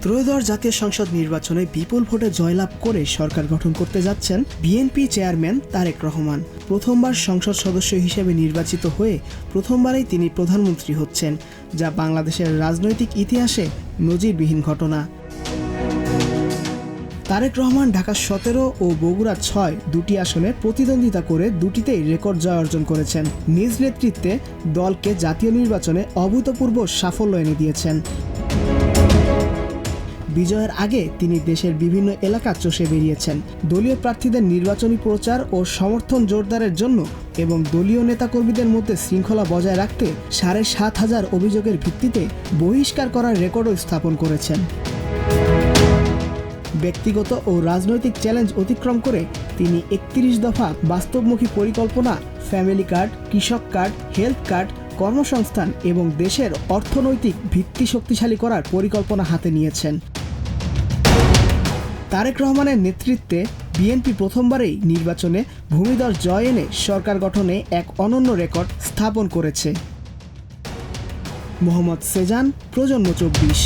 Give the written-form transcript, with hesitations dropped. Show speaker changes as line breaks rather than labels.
ত্রয়োদশ জাতীয় সংসদ নির্বাচনে বিপুল ভোটে জয়লাভ করে সরকার গঠন করতে যাচ্ছেন বিএনপি চেয়ারম্যান তারেক রহমান। প্রথমবার সংসদ সদস্য হিসেবে নির্বাচিত হয়ে প্রথমবারেই তিনি প্রধানমন্ত্রী হচ্ছেন, যা বাংলাদেশের রাজনৈতিক ইতিহাসে নজিরবিহীন ঘটনা। তারেক রহমান ঢাকা 17 ও বগুড়া 6 দুটি আসনে প্রতিদ্বন্দ্বিতা করে দুটিতেই রেকর্ড জয় অর্জন করেছেন। নিজ নেতৃত্বে দলকে জাতীয় নির্বাচনে অভূতপূর্ব সাফল্য এনে দিয়েছেন। বিজয়ের আগে তিনি দেশের বিভিন্ন এলাকা চষে বেরিয়েছেন। দলীয় প্রার্থীদের নির্বাচনী প্রচার ও সমর্থন জোরদারের জন্য এবং দলীয় নেতাকর্মীদের মধ্যে শৃঙ্খলা বজায় রাখতে 7,500 অভিযোগের ভিত্তিতে বহিষ্কার করার রেকর্ডও স্থাপন করেছেন। ব্যক্তিগত ও রাজনৈতিক চ্যালেঞ্জ অতিক্রম করে তিনি 31 দফা বাস্তবমুখী পরিকল্পনা, ফ্যামিলি কার্ড, কৃষক কার্ড, হেলথ কার্ড, কর্মসংস্থান এবং দেশের অর্থনৈতিক ভিত্তি শক্তিশালী করার পরিকল্পনা হাতে নিয়েছেন। তারেক রহমানের নেতৃত্বে বিএনপি প্রথমবারেই নির্বাচনে ভূমিধস জয় এনে সরকার গঠনে এক অনন্য রেকর্ড স্থাপন করেছে। মোহাম্মদ সেজান, প্রজন্ম 24।